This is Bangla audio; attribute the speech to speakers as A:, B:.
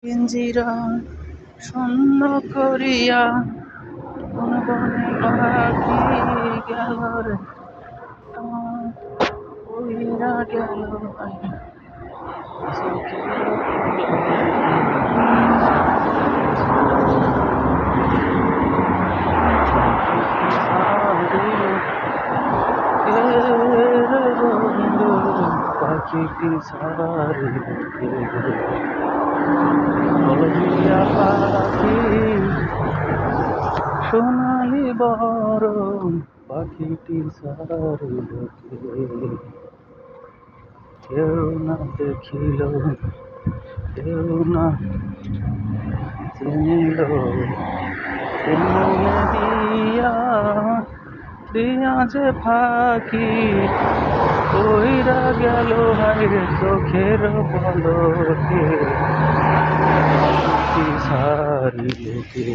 A: পিঞ্জিরা শূন্য করিয়া কোন বনে পাখি গেল রে আমার উইরা গেল বন্ধু পাখিটি সারি বলিয়া পাখি সোনালি বরণ পাখিটি সারিল কেউ না দেখিল কেউ না চিনিল মনে দিয়া দিয়া যে ফাঁকি কইরা গেল হাইরে চোখের পলকে সারিল কে